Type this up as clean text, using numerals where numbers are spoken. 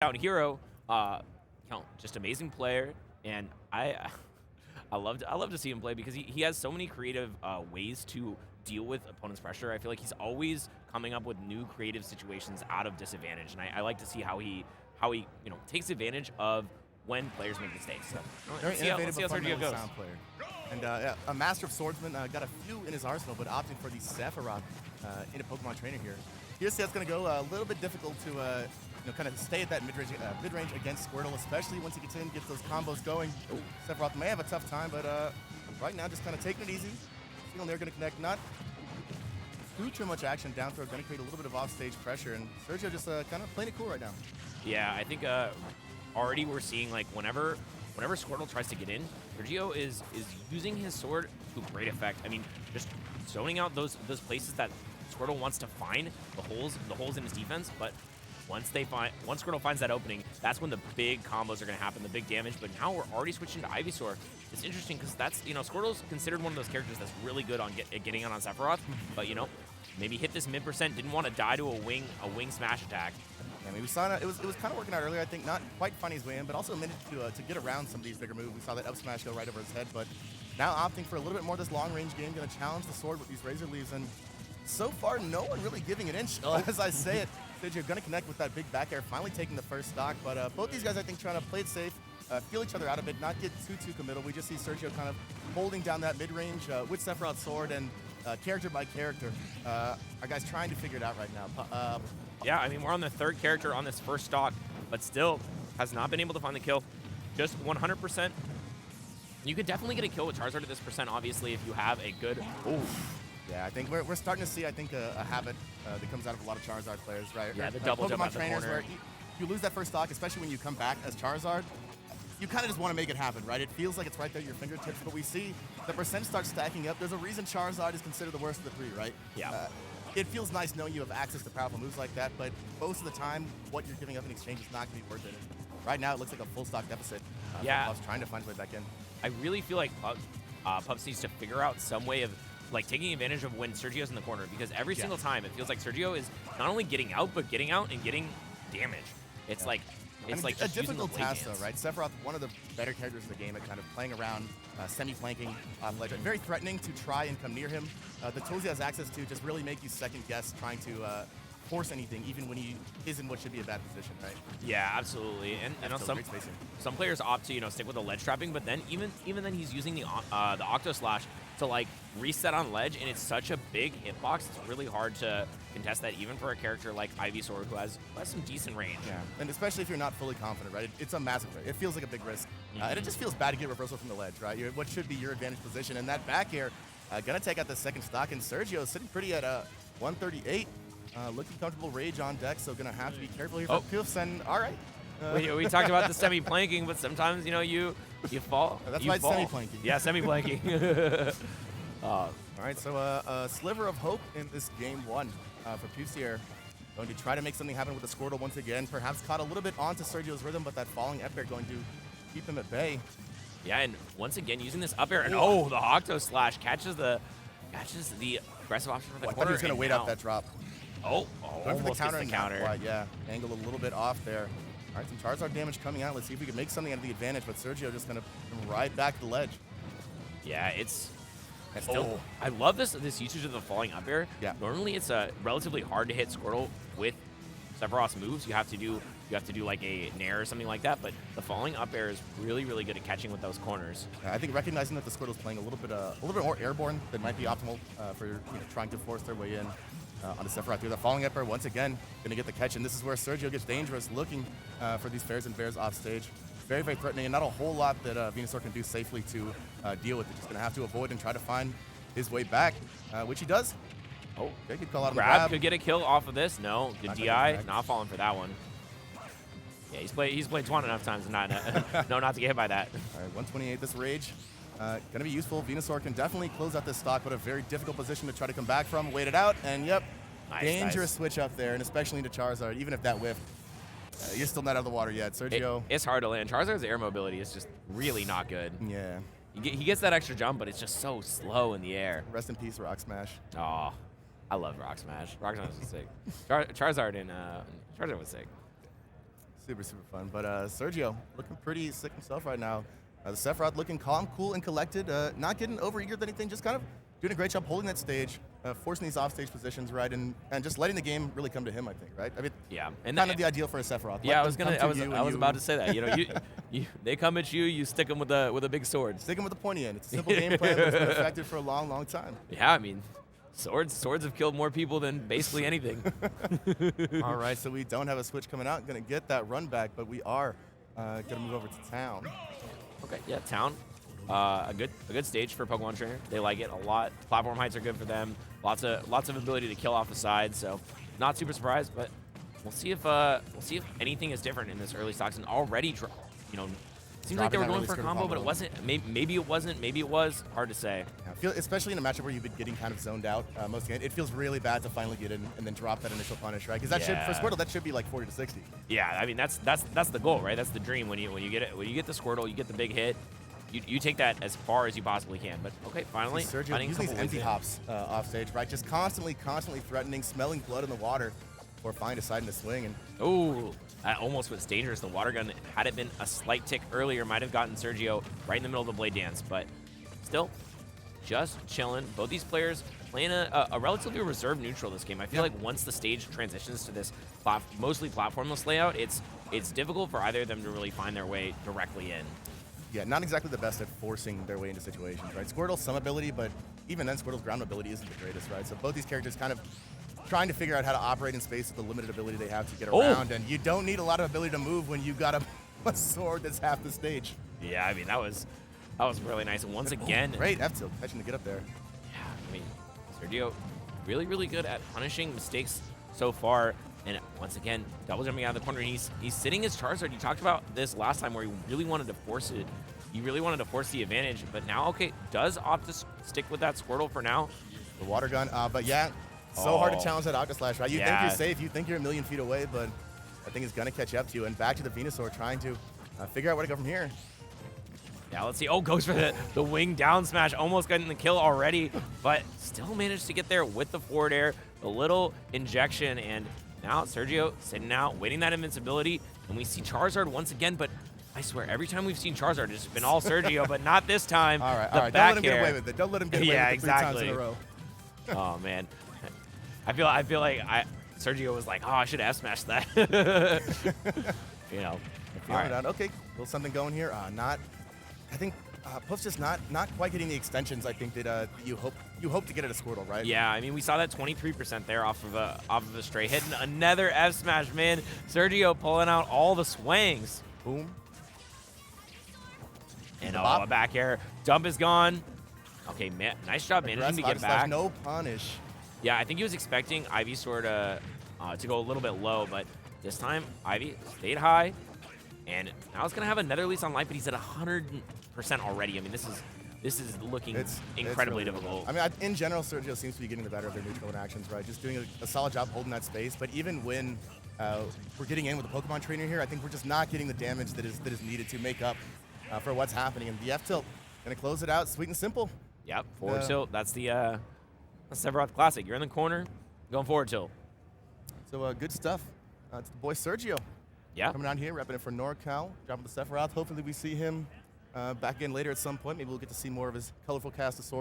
Out hero, just amazing player, and I love to see him play because he has so many creative ways to deal with opponent's pressure. I feel like he's always coming up with new creative situations out of disadvantage, and I like to see how he takes advantage of when players make mistakes. So Very innovative, let's see how Sergio goes. sound player. And a master of swordsman, got a few in his arsenal, but opting for the Sephiroth in a Pokemon trainer here. Here's that's going to go a little bit difficult to kind of stay at that mid-range against Squirtle, especially once he gets in, gets those combos going. Sephiroth may have a tough time, but right now just kind of taking it easy. Feeling they're going to connect, not too much action. Down throw, going to create a little bit of offstage pressure, and Sergio just kind of playing it cool right now. Yeah, I think already we're seeing like whenever Squirtle tries to get in, Ergio is using his sword to great effect. I mean, just zoning out those places that Squirtle wants to find the holes in his defense, but once Squirtle finds that opening, that's when the big combos are going to happen, the big damage. But now we're already switching to Ivysaur. It's interesting because that's Squirtle's considered one of those characters that's really good on getting on Sephiroth, but maybe hit this mid percent, didn't want to die to a wing smash attack. I mean, we saw it was kind of working out earlier. I think not quite finding his way in, but also a minute to get around some of these bigger moves. We saw that up smash go right over his head, but now opting for a little bit more of this long range game, going to challenge the sword with these razor leaves, and so far no one really giving an inch. As I say it, Sergio going to connect with that big back air, finally taking the first stock, but both these guys I think trying to play it safe, feel each other out a bit, not get too committal. We just see Sergio kind of holding down that mid range with Sephiroth's sword, and character by character, our guys trying to figure it out right now. Yeah, I mean, we're on the third character on this first stock, but still has not been able to find the kill. Just 100%. You could definitely get a kill with Charizard at this percent, obviously, if you have a good... Ooh. Yeah, I think we're starting to see, I think, a habit that comes out of a lot of Charizard players, right? Yeah, the double jump out the trainers corner. Where you lose that first stock, especially when you come back as Charizard, you kind of just want to make it happen, right? It feels like it's right there at your fingertips, but we see the percent starts stacking up. There's a reason Charizard is considered the worst of the three, right? Yeah. It feels nice knowing you have access to powerful moves like that, but most of the time, what you're giving up in exchange is not going to be worth it. Right now, it looks like a full stock deficit. Yeah. Puphs trying to find his way back in. I really feel like Puphs needs to figure out some way of taking advantage of when Sergio's in the corner, because every single time it feels like Sergio is not only getting out, but getting out and getting damage. It's like it's a just difficult task dance. though, right? Sephiroth, one of the better characters in the game at kind of playing around, semi-flanking off ledge. Very threatening to try and come near him. The tools he has access to just really make you second guess trying to force anything, even when he is in what should be a bad position, right? Yeah, absolutely. And some players opt to stick with the ledge trapping, but then even then he's using the Octo Slash to reset on ledge, and it's such a big hitbox. It's really hard to contest that, even for a character like Ivysaur, who has some decent range. Yeah, and especially if you're not fully confident, right? It's a massive threat. It feels like a big risk, and it just feels bad to get reversal from the ledge, right? What should be your advantage position, and that back air gonna take out the second stock, and Sergio sitting pretty at 138. Looking comfortable, rage on deck, so gonna have to be careful here for Puphs, and all right. We talked about the semi-planking, but sometimes you fall. That's why it's semi-planking. Yeah, semi-planking. All right, so a sliver of hope in this game one for Puphs here. Going to try to make something happen with the Squirtle once again. Perhaps caught a little bit onto Sergio's rhythm, but that falling up air going to keep him at bay. Yeah, and once again using this up air, and the Octo Slash catches the aggressive option for the I corner. thought he was going to wait out that drop. Going for the counter. Yeah, angle a little bit off there. All right, some Charizard damage coming out. Let's see if we can make something out of the advantage, but Sergio just going to come right back to the ledge. Yeah, it's still. I love this usage of the falling up air. Yeah. Normally, it's relatively hard to hit Squirtle with Sephiroth's moves. You have to do like a nair or something like that. But the falling up air is really, really good at catching with those corners. I think recognizing that the Squirtle's playing a little bit more airborne than might be optimal for trying to force their way in. On the Sephiroth through the falling up air once again, going to get the catch, and this is where Sergio gets dangerous, looking for these fairs and bears off stage. Very, very threatening, and not a whole lot that Venusaur can do safely to deal with it. Just going to have to avoid and try to find his way back, which he does. Oh, okay, good call out on the grab. Could get a kill off of this. No, the DI, not falling for that one. Yeah, he's played Twan enough times not to get hit by that. All right, 128, this rage. Going to be useful. Venusaur can definitely close out this stock, but a very difficult position to try to come back from. Wait it out, and yep, dangerous switch up there, and especially into Charizard. Even if that whiffed, you're still not out of the water yet. Sergio. It's hard to land. Charizard's air mobility is just really not good. Yeah. He gets that extra jump, but it's just so slow in the air. Rest in peace, Rock Smash. Oh, I love Rock Smash. Rock Smash was sick. Charizard was sick. Super, super fun. But Sergio looking pretty sick himself right now. The Sephiroth looking calm, cool, and collected. Not getting overeager with anything, just kind of doing a great job holding that stage, forcing these offstage positions, right, and just letting the game really come to him, I think, right? I mean, Yeah, and kind of the ideal for a Sephiroth. Yeah, Let I them come to you was and about to say that. You know, they come at you, you stick them with a big sword. stick him with the pointy end. It's a simple game plan, but it's been effective for a long, long time. Yeah, I mean, swords have killed more people than basically anything. All right, so we don't have a switch coming out. Going to get that run back, but we are going to move over to town. Okay, yeah, town. A good stage for Pokemon Trainer. They like it a lot. Platform heights are good for them. Lots of ability to kill off the side. So not super surprised, but we'll see if anything is different in this early stocks. And already, seems like they were going for a combo, but it wasn't. Maybe it wasn't. Maybe it was. Hard to say. Yeah, especially in a matchup where you've been getting kind of zoned out most of the game, it feels really bad to finally get in and then drop that initial punish, right? Because that should, for Squirtle, that should be like 40 to 60. Yeah, I mean that's the goal, right? That's the dream when you get the Squirtle, you get the big hit. You take that as far as you possibly can. But okay, finally, Sergio using these empty hops off stage, right? Just constantly threatening, smelling blood in the water, or find a side in the swing. And oh, that almost was dangerous. The water gun, had it been a slight tick earlier, might have gotten Sergio right in the middle of the blade dance. But still, just chilling. Both these players playing a relatively reserved neutral this game. I feel like once the stage transitions to this mostly platformless layout, it's difficult for either of them to really find their way directly in. Yeah, not exactly the best at forcing their way into situations, right? Squirtle's some ability, but even then, Squirtle's ground ability isn't the greatest, right? So both these characters kind of trying to figure out how to operate in space with the limited ability they have to get around, and you don't need a lot of ability to move when you got a sword that's half the stage. Yeah, I mean, that was really nice. And once again, great F-tilt, catching to get up there. Yeah, I mean, Sergio really, really good at punishing mistakes so far. And once again, double jumping out of the corner. He's sitting his Charizard. You talked about this last time where he really wanted to force it. He really wanted to force the advantage. But now, okay, does opt to stick with that Squirtle for now. The water gun, but yeah, so hard to challenge that Octa Slash, right? You think you're safe, you think you're a million feet away, but that thing is going to catch up to you. And back to the Venusaur trying to figure out where to go from here. Yeah, let's see. Oh, goes for the wing down smash. Almost getting the kill already, but still managed to get there with the forward air. A little injection, and now Sergio sitting out, waiting that invincibility, and we see Charizard once again, but I swear, every time we've seen Charizard, it's been all Sergio, but not this time. All right. Don't let him get away with it. Don't let him get away with it exactly. 3 times in a row. Oh, man. I feel like Sergio was like, oh, I should have smashed that. All right. Okay, a little something going here. I think Puphs just not quite getting the extensions. I think that you hope to get at a Squirtle, right? Yeah, I mean we saw that 23% there off of a stray hit, and another F smash, man. Sergio pulling out all the swings. Boom. And a back air. Dump is gone. Okay, man, nice job managing to get back. No punish. Yeah, I think he was expecting Ivysaur to go a little bit low, but this time Ivy stayed high. And now it's going to have another lease on life, but he's at 100% already. I mean, this is looking incredibly really difficult. I mean, in general, Sergio seems to be getting the better of their neutral interactions, right? Just doing a solid job holding that space. But even when we're getting in with a Pokemon trainer here, I think we're just not getting the damage that is needed to make up for what's happening. And the F-tilt going to close it out, sweet and simple. Yep, forward tilt. That's the Sephiroth Classic. You're in the corner, going forward tilt. So good stuff. It's the boy Sergio. Yeah. Coming out here, repping it for NorCal, dropping the Sephiroth. Hopefully we see him back in later at some point. Maybe we'll get to see more of his colorful cast of swords.